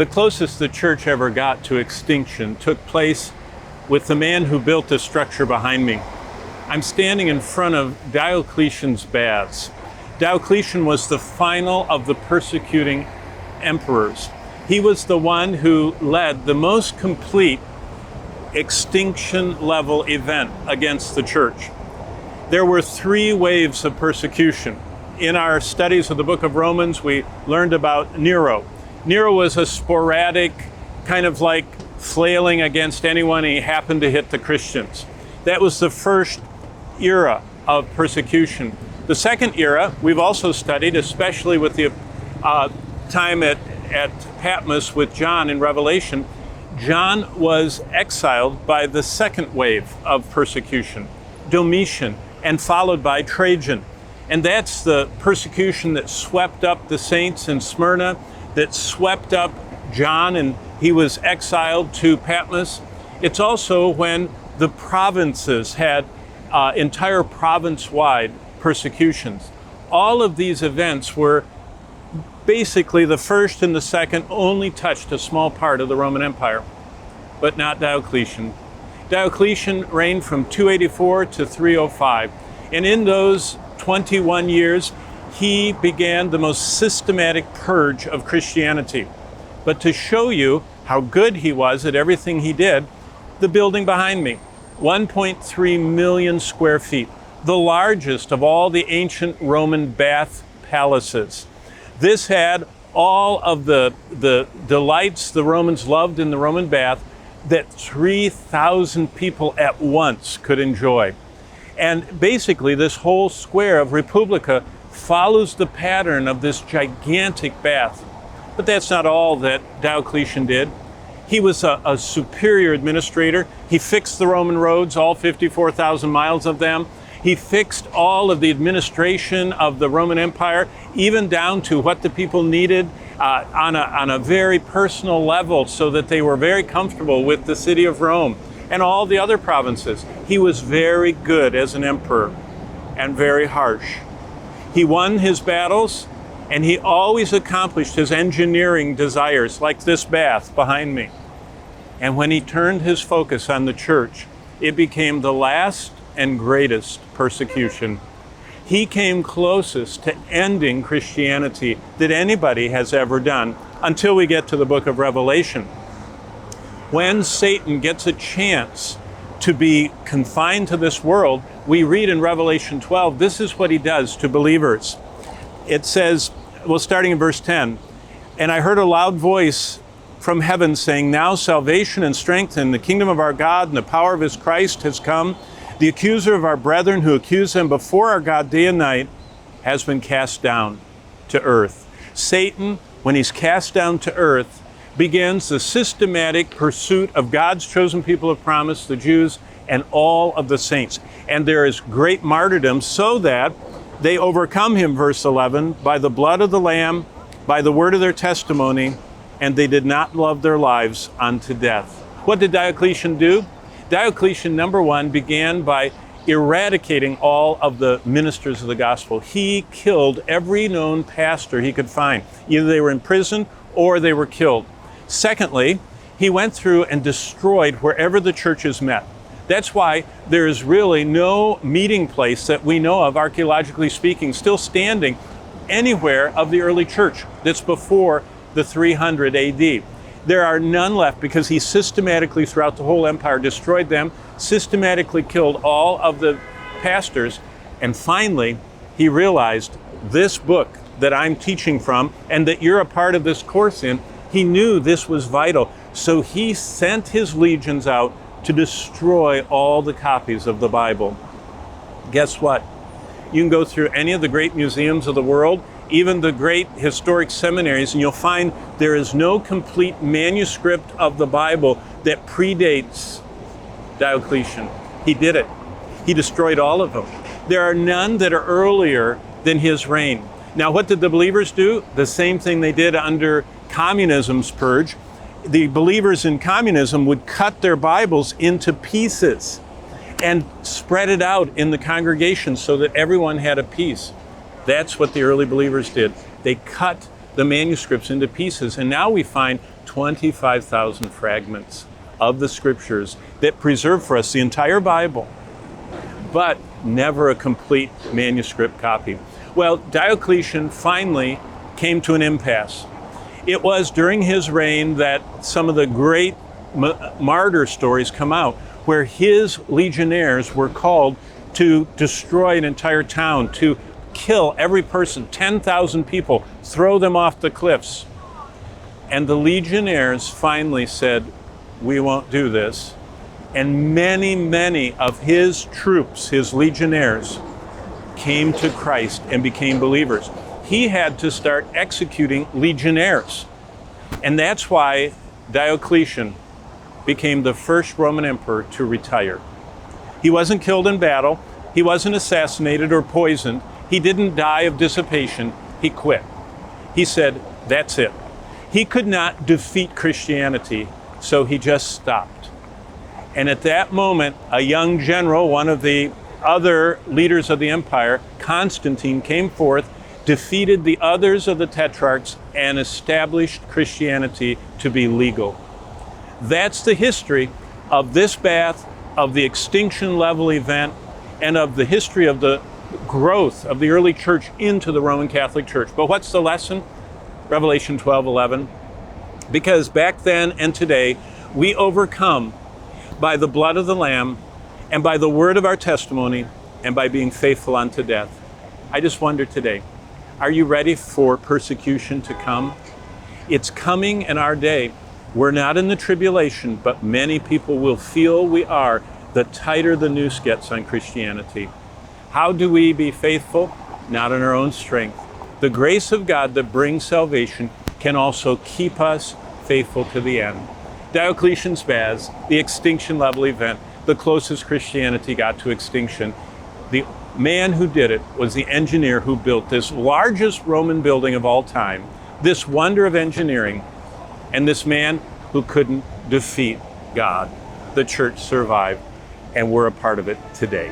The closest the church ever got to extinction took place with the man who built this structure behind me. I'm standing in front of Diocletian's baths. Diocletian was the final of the persecuting emperors. He was the one who led the most complete extinction level event against the church. There were 3 waves of persecution. In our studies of the book of Romans, we learned about Nero. Nero was a sporadic, kind of like flailing against anyone, and he happened to hit the Christians. That was the first era of persecution. The second era we've also studied, especially with the time at Patmos with John in Revelation. John was exiled by the second wave of persecution, Domitian, and followed by Trajan. And that's the persecution that swept up the saints in Smyrna, that swept up John, and he was exiled to Patmos. It's also when the provinces had entire province-wide persecutions. All of these events were basically the first and the second only touched a small part of the Roman Empire, but not Diocletian. Diocletian reigned from 284 to 305, and in those 21 years, he began the most systematic purge of Christianity. But to show you how good he was at everything he did, the building behind me, 1.3 million square feet, the largest of all the ancient Roman bath palaces. This had all of the delights the Romans loved in the Roman bath that 3,000 people at once could enjoy. And basically this whole square of Republica follows the pattern of this gigantic bath. But that's not all that Diocletian did. He was a superior administrator. He fixed the Roman roads, all 54,000 miles of them. He fixed all of the administration of the Roman Empire, even down to what the people needed on a very personal level, so that they were very comfortable with the city of Rome and all the other provinces. He was very good as an emperor and very harsh. He won his battles, and he always accomplished his engineering desires, like this bath behind me. And when he turned his focus on the church, it became the last and greatest persecution. He came closest to ending Christianity that anybody has ever done, until we get to the book of Revelation. When Satan gets a chance to be confined to this world, we read in Revelation 12, this is what he does to believers. It says, well, starting in verse 10, "And I heard a loud voice from heaven saying, 'Now salvation and strength and the kingdom of our God and the power of his Christ has come. The accuser of our brethren who accused them before our God day and night has been cast down to earth.'" Satan, when he's cast down to earth, begins the systematic pursuit of God's chosen people of promise, the Jews, and all of the saints. And there is great martyrdom, so that they overcome him, verse 11, by the blood of the Lamb, by the word of their testimony, and they did not love their lives unto death. What did Diocletian do? Diocletian, number one, began by eradicating all of the ministers of the gospel. He killed every known pastor he could find. Either they were in prison or they were killed. Secondly, he went through and destroyed wherever the churches met. That's why there is really no meeting place that we know of, archaeologically speaking, still standing anywhere of the early church that's before the 300 AD. There are none left, because he systematically, throughout the whole empire, destroyed them, systematically killed all of the pastors, and finally, he realized this book that I'm teaching from, and that you're a part of this course in, he knew this was vital. So he sent his legions out to destroy all the copies of the Bible. Guess what? You can go through any of the great museums of the world, even the great historic seminaries, and you'll find there is no complete manuscript of the Bible that predates Diocletian. He did it. He destroyed all of them. There are none that are earlier than his reign. Now, what did the believers do? The same thing they did under communism's purge. The believers in communism would cut their Bibles into pieces and spread it out in the congregation so that everyone had a piece. That's what the early believers did. They cut the manuscripts into pieces. And now we find 25,000 fragments of the scriptures that preserve for us the entire Bible, but never a complete manuscript copy. Well, Diocletian finally came to an impasse. It was during his reign that some of the great martyr stories come out, where his legionnaires were called to destroy an entire town, to kill every person, 10,000 people, throw them off the cliffs. And the legionnaires finally said, we won't do this. And many, many of his troops, his legionnaires, came to Christ and became believers. He had to start executing legionnaires. And that's why Diocletian became the first Roman emperor to retire. He wasn't killed in battle. He wasn't assassinated or poisoned. He didn't die of dissipation. He quit. He said, that's it. He could not defeat Christianity, so he just stopped. And at that moment, a young general, one of the other leaders of the empire, Constantine, came forth, defeated the others of the tetrarchs, and established Christianity to be legal. That's the history of this bath, of the extinction level event, and of the history of the growth of the early church into the Roman Catholic Church. But what's the lesson? Revelation 12:11. Because back then and today, we overcome by the blood of the Lamb and by the word of our testimony and by being faithful unto death. I just wonder today, are you ready for persecution to come? It's coming in our day. We're not in the tribulation, but many people will feel we are, the tighter the noose gets on Christianity. How do we be faithful? Not in our own strength. The grace of God that brings salvation can also keep us faithful to the end. Diocletian's baths, the extinction level event, the closest Christianity got to extinction. The man who did it was the engineer who built this largest Roman building of all time, this wonder of engineering, and this man who couldn't defeat God. The church survived, and we're a part of it today.